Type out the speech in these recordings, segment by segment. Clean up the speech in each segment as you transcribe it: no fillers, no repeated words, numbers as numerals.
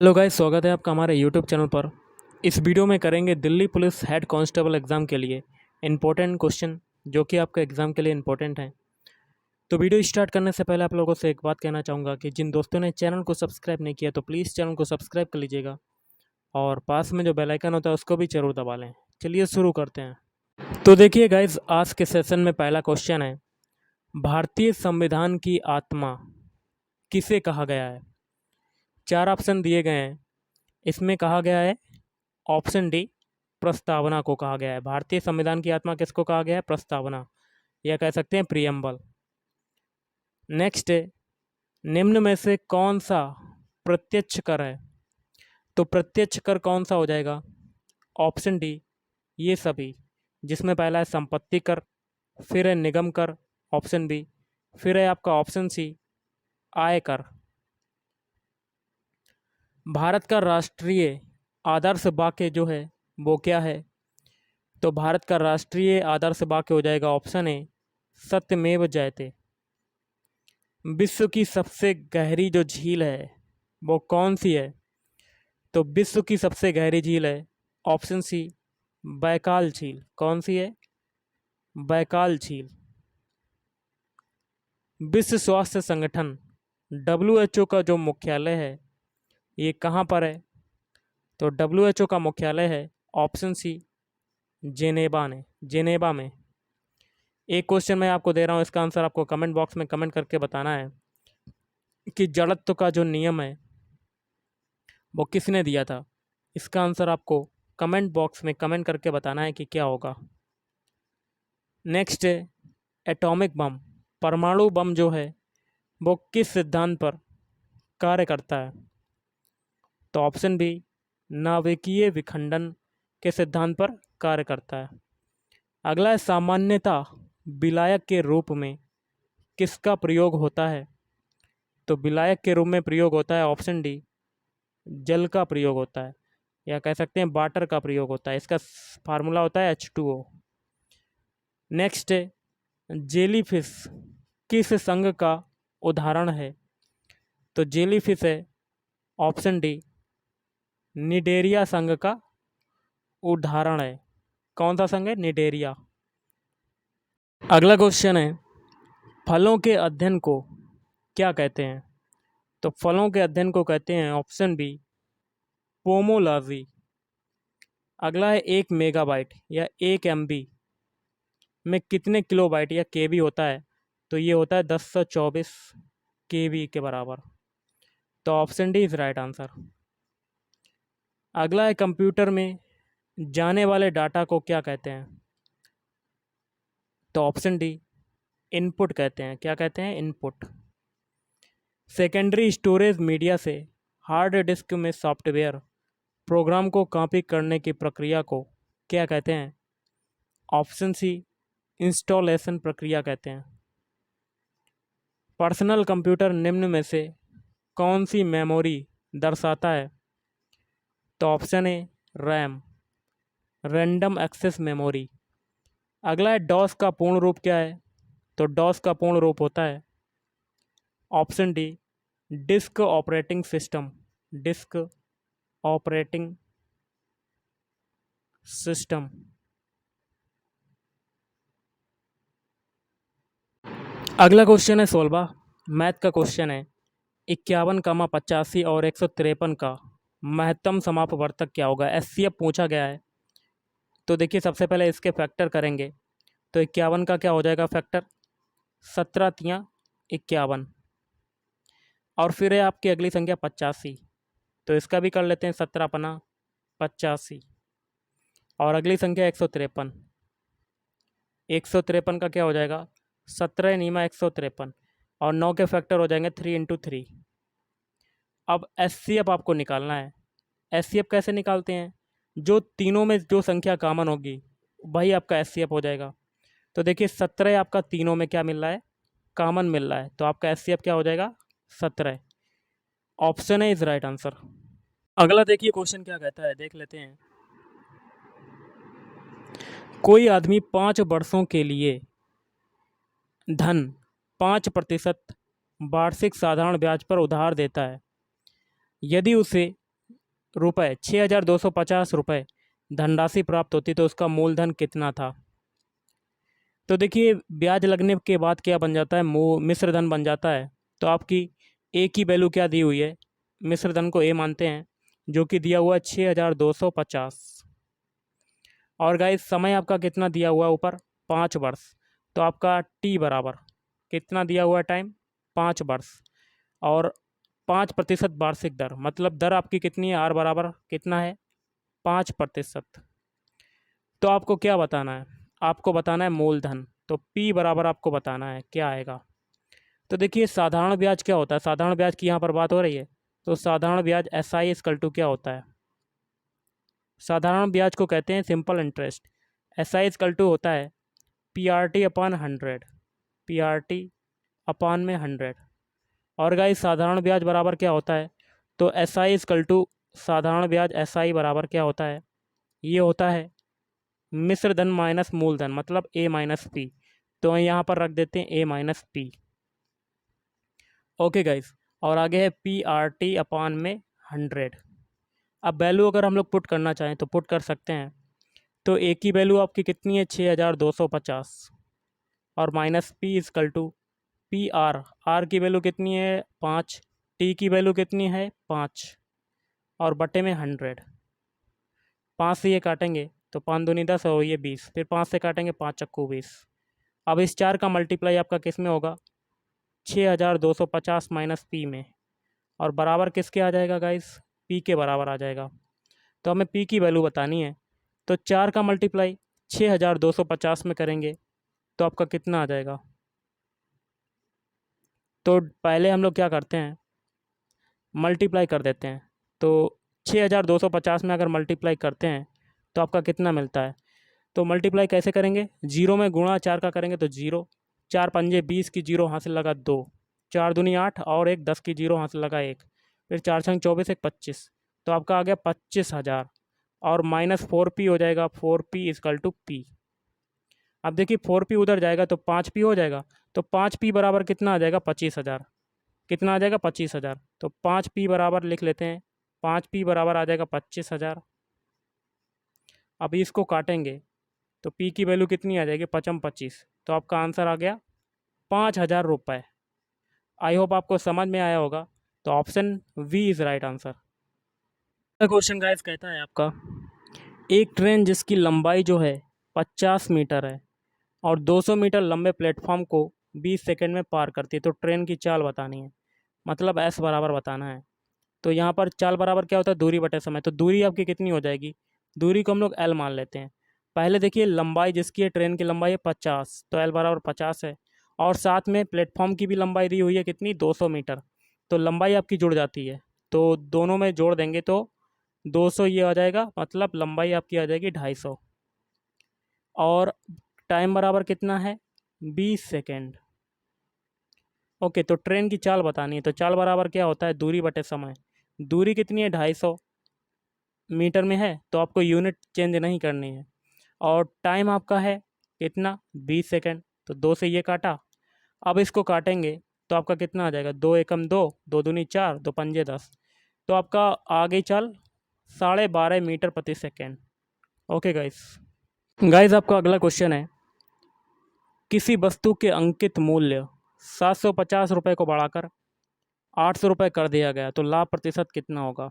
Hello guys, स्वागत है आपका हमारे यूट्यूब चैनल पर। इस वीडियो में करेंगे Delhi police head constable exam के लिए इम्पोर्टेंट क्वेश्चन जो कि आपके एग्ज़ाम के लिए इम्पोर्टेंट हैं। तो वीडियो स्टार्ट करने से पहले आप लोगों से एक बात कहना चाहूँगा कि जिन दोस्तों ने चैनल को सब्सक्राइब नहीं किया तो प्लीज़ चैनल को सब्सक्राइब कर लीजिएगा और पास में जो बेल आइकन होता है उसको भी ज़रूर दबा लें। चलिए शुरू करते हैं। तो देखिए गाइस, आज के सेशन में पहला क्वेश्चन है, भारतीय संविधान की आत्मा किसे कहा गया है? 4 ऑप्शन दिए गए हैं। इसमें कहा गया है ऑप्शन डी, प्रस्तावना को कहा गया है। भारतीय संविधान की आत्मा किसको कहा गया है? प्रस्तावना, या कह सकते हैं प्रियम्बल। नेक्स्ट है, निम्न में से कौन सा प्रत्यक्ष कर है? तो प्रत्यक्ष कर कौन सा हो जाएगा? ऑप्शन डी, ये सभी, जिसमें पहला है संपत्ति कर, फिर है निगम कर, ऑप्शन बी, फिर है आपका ऑप्शन सी, आय कर। भारत का राष्ट्रीय आदर्श वाक्य जो है वो क्या है? तो भारत का राष्ट्रीय आदर्श वाक्य हो जाएगा ऑप्शन ए, सत्यमेव जयते। विश्व की सबसे गहरी जो झील है वो कौन सी है? तो विश्व की सबसे गहरी झील है ऑप्शन सी, बैकाल झील। कौन सी है? बैकाल झील। विश्व स्वास्थ्य संगठन WHO का जो मुख्यालय है ये कहाँ पर है? तो WHO का मुख्यालय है ऑप्शन सी, जेनेवा में। एक क्वेश्चन मैं आपको दे रहा हूँ, इसका आंसर आपको कमेंट बॉक्स में कमेंट करके बताना है कि जड़त्व का जो नियम है वो किसने दिया था? इसका आंसर आपको कमेंट बॉक्स में कमेंट करके बताना है कि क्या होगा। नेक्स्ट है एटॉमिक बम, परमाणु बम जो है वो किस सिद्धांत पर कार्य करता है? तो ऑप्शन बी, नाभिकीय विखंडन के सिद्धांत पर कार्य करता है। अगला है सामान्यतः विलायक के रूप में किसका प्रयोग होता है? तो विलायक के रूप में प्रयोग होता है ऑप्शन डी, जल का प्रयोग होता है, या कह सकते हैं वाटर का प्रयोग होता है। इसका फार्मूला होता है H2O। नेक्स्ट है जेलीफिश किस संघ का उदाहरण है? तो जेलीफिश है ऑप्शन डी, निडेरिया संघ का उदाहरण है। कौन सा संघ है? निडेरिया। अगला क्वेश्चन है, फलों के अध्ययन को क्या कहते हैं? तो फलों के अध्ययन को कहते हैं ऑप्शन बी, पोमोलॉजी। अगला है 1 मेगाबाइट या 1 MB में कितने किलोबाइट या केबी होता है? तो ये होता है 1024 केबी के बराबर। तो option D is right answer. अगला है कंप्यूटर में जाने वाले डाटा को क्या कहते हैं? तो ऑप्शन डी, इनपुट कहते हैं। क्या कहते हैं? इनपुट। सेकेंडरी स्टोरेज मीडिया से हार्ड डिस्क में सॉफ्टवेयर प्रोग्राम को कॉपी करने की प्रक्रिया को क्या कहते हैं? ऑप्शन सी, इंस्टॉलेशन प्रक्रिया कहते हैं। पर्सनल कंप्यूटर निम्न में से कौन सी मेमोरी दर्शाता है? तो option A, RAM, random access memory. अगला है डॉस का पूर्ण रूप क्या है? तो डॉस का पूर्ण रूप होता है option D, disk operating system. Disk operating system. अगला क्वेश्चन है 16, मैथ का क्वेश्चन है। 51, 85 और 153 का महत्तम समापवर्तक क्या होगा? SCF पूछा गया है। तो देखिए सबसे पहले इसके फैक्टर करेंगे। तो 51 का क्या हो जाएगा फैक्टर? 17×51। और फिर है आपकी अगली संख्या 85, तो इसका भी कर लेते हैं 17×85। और अगली संख्या 153, 153 का क्या हो जाएगा? 17×153। और 9 के फैक्टर हो जाएंगे 3×3। अब SCF आपको निकालना है। SCF कैसे निकालते हैं? जो तीनों में जो संख्या कॉमन होगी वही आपका SCF हो जाएगा। तो देखिए 17 आपका तीनों में क्या मिल रहा है? कॉमन मिल रहा है, तो आपका SCF क्या हो जाएगा? 17। ऑप्शन है इज राइट आंसर। अगला देखिए क्वेश्चन क्या कहता है, देख लेते हैं। कोई आदमी 5 वर्षों के लिए धन 5% वार्षिक साधारण ब्याज पर उधार देता है। यदि उसे रुपये 6,250 रुपये धनराशि प्राप्त होती तो उसका मूलधन कितना था। तो देखिए ब्याज लगने के बाद क्या बन जाता है, मिश्र धन बन जाता है। तो आपकी ए की वैल्यू क्या दी हुई है, मिश्र धन को ए मानते हैं, जो कि दिया हुआ है 6,250। और गाइस समय आपका कितना दिया हुआ है ऊपर, 5 वर्ष। तो आपका टी बराबर कितना दिया हुआ है टाइम, 5 वर्ष। और 5% वार्षिक दर, मतलब दर आपकी कितनी है, आर बराबर कितना है, 5%। तो आपको क्या बताना है, आपको बताना है मूलधन। तो पी बराबर आपको बताना है क्या आएगा। तो देखिए साधारण ब्याज क्या होता है, साधारण ब्याज की यहाँ पर बात हो रही है। तो साधारण ब्याज एस आई इक्वल टू क्या होता है, साधारण ब्याज को कहते हैं simple interest. S I equal to होता है P R T upon 100, P R T upon में 100। और गाइस साधारण ब्याज बराबर क्या होता है, तो एस आई इक्वल टू साधारण ब्याज एस आई बराबर क्या होता है, ये होता है मिश्र धन माइनस मूलधन, मतलब ए माइनस पी। तो यहाँ पर रख देते हैं ए माइनस पी। ओके गाइस, और आगे है पी आर टी अपॉन में 100। अब वैल्यू अगर हम लोग पुट करना चाहें तो पुट कर सकते हैं। तो ए की वैल्यू आपकी कितनी है, 6,250, और minus P equal to P R, R की वैल्यू कितनी है 5, टी की वैल्यू कितनी है 5, और बटे में 100। 5 से ये काटेंगे तो 5 दूनी 10 और ये 20, फिर 5 से काटेंगे 5 चक्कू 20। अब इस 4 का मल्टीप्लाई आपका किस में होगा, 6,250 माइनस पी में, और बराबर किसके आ जाएगा गाइस, पी के बराबर आ जाएगा। तो हमें पी की वैल्यू बतानी है। तो 4 का मल्टीप्लाई 6,250 में करेंगे तो आपका कितना आ जाएगा। तो पहले हम लोग क्या करते हैं, मल्टीप्लाई कर देते हैं। तो 6,250 में अगर मल्टीप्लाई करते हैं तो आपका कितना मिलता है। तो मल्टीप्लाई कैसे करेंगे, जीरो में गुणा 4 का करेंगे तो जीरो, 4 पंजे 20 की जीरो हासिल लगा 2, 4 दूनी 8 और एक 10 की जीरो हासिल लगा 1, फिर 4 छंग 24 एक 25। तो आपका आ गया 25,000, और माइनस 4p हो जाएगा, 4p इजकल टू पी। अब देखिए 4p उधर जाएगा तो 5p हो जाएगा। तो 5p बराबर कितना आ जाएगा, 25,000। कितना आ जाएगा, 25,000। तो 5p बराबर लिख लेते हैं, 5p बराबर आ जाएगा 25,000। अब इसको काटेंगे तो p की वैल्यू कितनी आ जाएगी, 25, तो आपका आंसर आ गया 5,000 रुपये। आई होप आपको समझ में आया होगा। तो option B is right answer. Question guys कहता है आपका, एक ट्रेन जिसकी लंबाई जो है 50 मीटर है और 200 मीटर लंबे प्लेटफॉर्म को 20 सेकंड में पार करती है, तो ट्रेन की चाल बतानी है, मतलब एस बराबर बताना है। तो यहाँ पर चाल बराबर क्या होता है, दूरी बटे समय। तो दूरी आपकी कितनी हो जाएगी, दूरी को हम लोग एल मान लेते हैं। पहले देखिए लंबाई जिसकी है, ट्रेन की लंबाई है 50, तो एल बराबर 50 है। और साथ में प्लेटफॉर्म की भी लंबाई दी हुई है कितनी, 200 मीटर। तो लंबाई आपकी जुड़ जाती है, तो दोनों में जोड़ देंगे तो 200 ये आ जाएगा, मतलब लंबाई आपकी आ जाएगी 250। और टाइम बराबर कितना है, 20 सेकेंड। ओके, तो ट्रेन की चाल बतानी है। तो चाल बराबर क्या होता है, दूरी बटे समय। दूरी कितनी है, 250 मीटर में है, तो आपको यूनिट चेंज नहीं करनी है। और टाइम आपका है कितना, 20 सेकेंड। तो 2 से ये काटा, अब इसको काटेंगे तो आपका कितना आ जाएगा, 2 एकम 2, 2 दूनी 4, 2 पंजे 10। तो आपका आगे चल 12.5 मीटर प्रति सेकेंड। ओके गाइस, आपका अगला क्वेश्चन है, किसी वस्तु के अंकित मूल्य 750 रुपये को बढ़ाकर 800 रुपये कर दिया गया, तो लाभ प्रतिशत कितना होगा।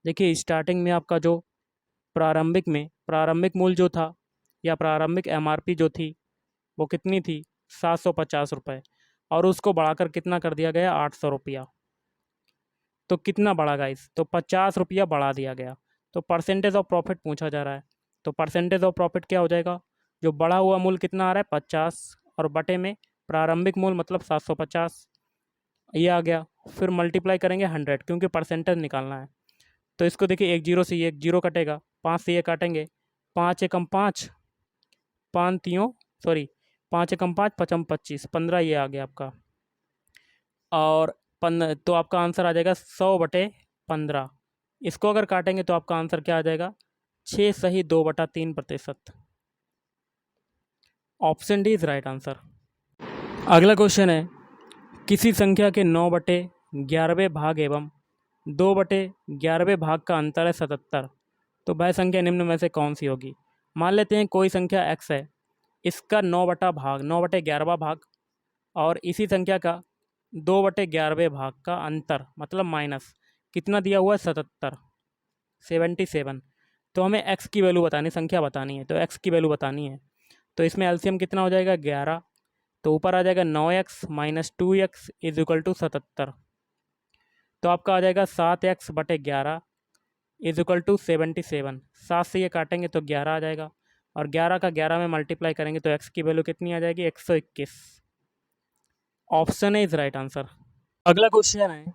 देखिए स्टार्टिंग में आपका जो प्रारंभिक मूल्य जो था, या प्रारंभिक एमआरपी जो थी, वो कितनी थी, 750 रुपये, और उसको बढ़ाकर कितना कर दिया गया, 800 रुपया। तो कितना बढ़ा गाइस, तो 50 रुपया बढ़ा दिया गया। तो परसेंटेज ऑफ प्रॉफिट पूछा जा रहा है। तो परसेंटेज ऑफ प्रॉफिट क्या हो जाएगा, जो बढ़ा हुआ मूल्य कितना आ रहा है 50, और बटे में प्रारंभिक मूल्य मतलब 750, ये आ गया। फिर मल्टीप्लाई करेंगे 100, क्योंकि परसेंटेज निकालना है। तो इसको देखिए, एक जीरो से ये एक जीरो कटेगा, 5 से ये काटेंगे, 5 एकम 5, 5 तियों सॉरी 5 एकम 5, 5 25, 15 ये आ गया आपका। और तो आपका आंसर आ जाएगा 100/15। इसको अगर काटेंगे तो आपका आंसर क्या आ जाएगा, 6 सही 2/3%। Option D is right answer. अगला क्वेश्चन है, किसी संख्या के 9/11वें भाग एवं 2/11वें भाग का अंतर है 77। तो वह संख्या निम्न में से कौन सी होगी? मान लेते हैं कोई संख्या x है, इसका 9/11वां भाग और इसी संख्या का 2/11वें भाग का अंतर मतलब माइनस कितना दिया हुआ है? 77। तो हमें x की वैल्यू बतानी, संख्या बतानी है, तो x की वैल्यू बतानी है। तो इसमें एलसीएम कितना हो जाएगा? 11। तो ऊपर आ जाएगा 9x minus 2x is equal to 77। तो आपका आ जाएगा 7x/11 इज इक्वल टू 77। 7 से ये काटेंगे तो 11 आ जाएगा और 11 का 11 में मल्टीप्लाई करेंगे तो x की वैल्यू कितनी आ जाएगी? 121। Option A is right answer. अगला क्वेश्चन है,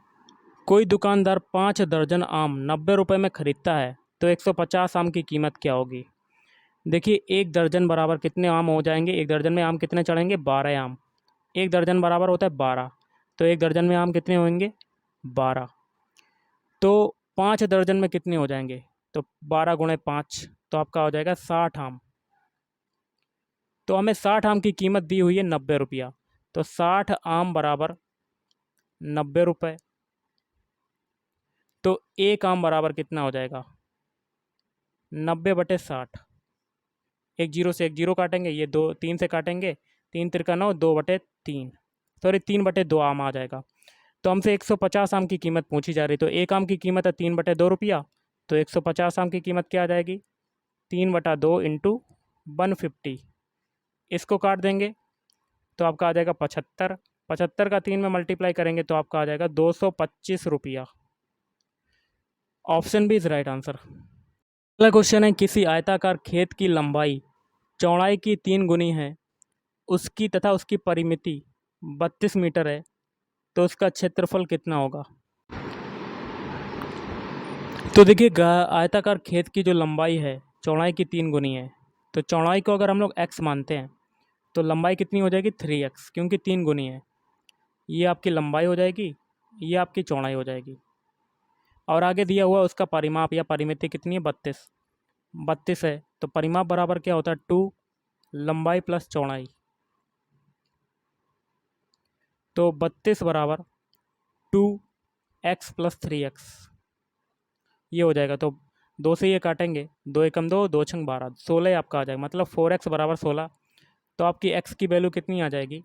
कोई दुकानदार 5 दर्जन आम 90 रुपये में खरीदता है तो 150 आम की कीमत क्या होगी? देखिए, एक दर्जन बराबर कितने आम हो जाएंगे? एक दर्जन में आम कितने चढ़ेंगे? 12 आम। एक दर्जन बराबर होता है 12, तो एक दर्जन में आम कितने होंगे? 12। तो 5 दर्जन में कितने हो जाएंगे? तो 12 गुणे 5, तो आपका हो जाएगा 60 आम। तो हमें 60 आम की कीमत दी हुई है 90 रुपया, तो 60 आम बराबर 90 रुपये। तो एक आम बराबर कितना हो जाएगा? 90/60। एक जीरो से एक जीरो काटेंगे, ये 2 3 से काटेंगे, 3 तिरका 9, 2/3, सॉरी 3/2 आम आ जाएगा। तो हमसे 150 आम की कीमत पूछी जा रही, तो एक आम की कीमत है 3/2 रुपया, तो 150 आम की कीमत क्या आ जाएगी? 3/2 इंटू 150। इसको काट देंगे तो आपका आ जाएगा 75। 75 का 3 में मल्टीप्लाई करेंगे तो आपका आ जाएगा 225 रुपया। Option B is right answer. अगला क्वेश्चन है, किसी आयताकार खेत की लंबाई चौड़ाई की 3 गुनी है उसकी तथा उसकी परिमिति 32 मीटर है, तो उसका क्षेत्रफल कितना होगा? तो देखिए, आयताकार खेत की जो लंबाई है चौड़ाई की 3 गुनी है, तो चौड़ाई को अगर हम लोग x मानते हैं तो लंबाई कितनी हो जाएगी? 3x, क्योंकि 3 गुनी है। ये आपकी लंबाई हो जाएगी, ये आपकी चौड़ाई हो जाएगी। और आगे दिया हुआ उसका परिमाप या परिमिति कितनी है? 32। 32 है, तो परिमाप बराबर क्या होता है? 2 लंबाई प्लस चौड़ाई। तो 32 बराबर 2x प्लस 3x, ये हो जाएगा। तो 2 से ये काटेंगे, 2 एकम 2, 2 छंग 12, 16 आपका आ जाएगा, मतलब 4x बराबर 16। तो आपकी x की वैल्यू कितनी आ जाएगी?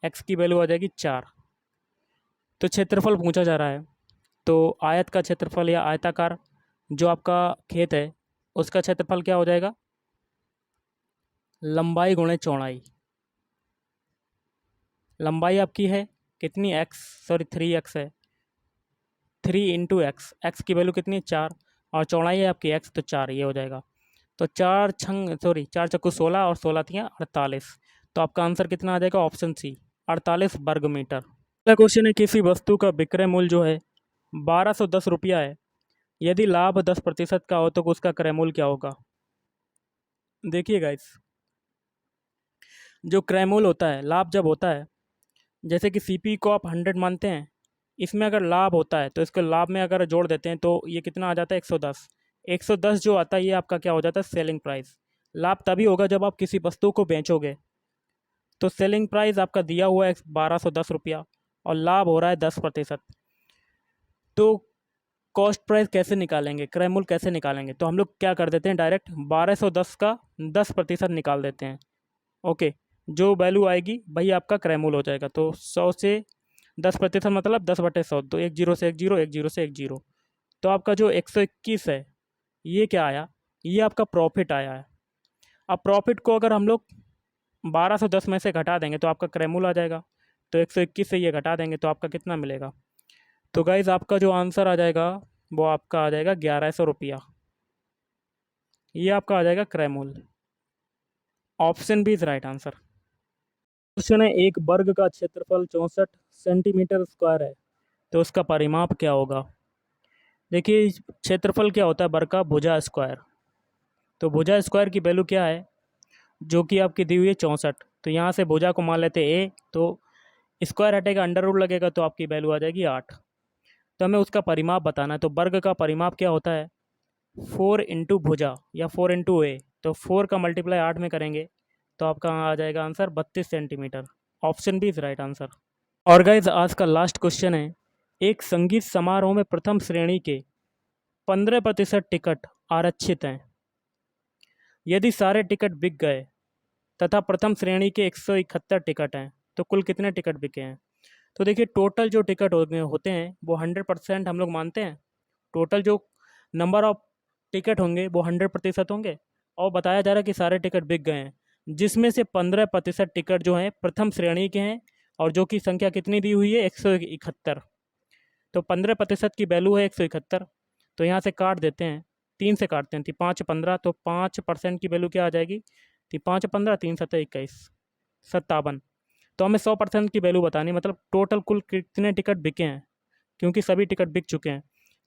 x की वैल्यू आ जाएगी 4। तो क्षेत्रफल पूछा जा रहा है, तो आयत का क्षेत्रफल या आयताकार जो आपका खेत है उसका क्षेत्रफल क्या हो जाएगा? लंबाई गुणे चौड़ाई। लंबाई आपकी है कितनी? x, सॉरी 3x है, 3 इंटू एक्स, एक्स की वैल्यू कितनी है? 4, और चौड़ाई है आपकी x, तो 4, ये हो जाएगा। तो 4 चक्कू 16 और 16 तियाँ 48। तो आपका आंसर कितना आ जाएगा? ऑप्शन सी, 48 वर्ग मीटर। अगला क्वेश्चन है, किसी वस्तु का विक्रय मूल्य जो है 1210 रुपया है, यदि लाभ 10% का हो तो उसका क्रय मूल्य क्या होगा? देखिए गाइस, जो क्रय मूल्य होता है, लाभ जब होता है, जैसे कि सीपी को आप 100 मानते हैं, इसमें अगर लाभ होता है तो इसको लाभ में अगर जोड़ देते हैं तो ये कितना आ जाता है? 110। 110 जो आता है ये आपका क्या हो जाता है? Selling price. लाभ तभी होगा जब आप किसी वस्तु को बेचोगे। तो सेलिंग प्राइस आपका दिया हुआ है 1210 रुपया और लाभ हो रहा है 10%। तो कॉस्ट प्राइस कैसे निकालेंगे, क्रय मूल्य कैसे निकालेंगे? तो हम लोग क्या कर देते हैं, डायरेक्ट 1210 का 10% निकाल देते हैं। ओके, जो वैल्यू आएगी वही आपका क्रय मूल्य हो जाएगा। तो 100 से 10% मतलब 10/100, तो एक जीरो से एक जीरो, एक जीरो से एक जीरो। तो आपका जो 121 है ये क्या आया? ये आपका प्रॉफिट आया है। अब प्रॉफिट को अगर हम लोग 1210 में से घटा देंगे तो आपका क्रय मूल्य आ जाएगा। तो 121 से ये घटा देंगे तो आपका कितना मिलेगा? तो गाइज़, आपका जो आंसर आ जाएगा वो आपका आ जाएगा 1100 रुपया। ये आपका आ जाएगा क्रय मूल्य। Option B is right answer. Question है, एक वर्ग का क्षेत्रफल 64 सेंटीमीटर स्क्वायर है, तो उसका परिमाप क्या होगा? देखिए, क्षेत्रफल क्या होता है वर्ग का? भुजा स्क्वायर। तो भुजा स्क्वायर की वैल्यू क्या है? जो कि आपकी दी हुई है 64। तो यहाँ से भुजा को मान लेते हैं ए, तो स्क्वायर हटेगा, अंडर रूट लगेगा, तो आपकी वैल्यू आ जाएगी 8। तो हमें उसका परिमाप बताना है। तो वर्ग का परिमाप क्या होता है? 4 इंटू भुजा या 4 इंटू ए। तो 4 का मल्टीप्लाई 8 में करेंगे तो आपका आ जाएगा answer 32 centimetre. Option B is right answer. और गाइज, आज का लास्ट क्वेश्चन है, एक संगीत समारोह में प्रथम श्रेणी के 15% टिकट आरक्षित हैं। यदि सारे टिकट बिक गए तथा प्रथम श्रेणी के 171 टिकट हैं तो कुल कितने टिकट बिके हैं? तो देखिए, टोटल जो टिकट होते हैं वो 100% हम लोग मानते हैं। टोटल जो नंबर ऑफ टिकट होंगे वो 100% होंगे, और बताया जा रहा है कि सारे टिकट बिक गए हैं, जिसमें से 15% टिकट जो हैं प्रथम श्रेणी के हैं, और जो कि संख्या कितनी दी हुई है, 171। तो 15% की वैल्यू है 171। तो यहाँ से काट देते हैं, 3 से काटते हैं, 5 15, तो 5% की वैल्यू क्या आ जाएगी? 5 15, 3 7 21, 57। तो हमें 100% की वैल्यू बतानी, मतलब टोटल कुल कितने टिकट बिके हैं, क्योंकि सभी टिकट बिक चुके हैं।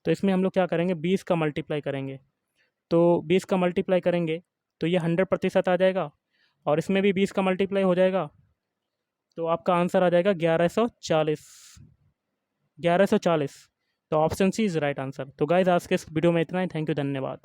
तो इसमें हम लोग क्या करेंगे, 20 का मल्टीप्लाई करेंगे। तो 20 का मल्टीप्लाई करेंगे तो ये 100% आ जाएगा, और इसमें भी 20 का मल्टीप्लाई हो जाएगा, तो आपका आंसर आ जाएगा 1140। 1140। तो option C is right answer. तो गाइस, आज के इस वीडियो में इतना ही। थैंक यू, धन्यवाद।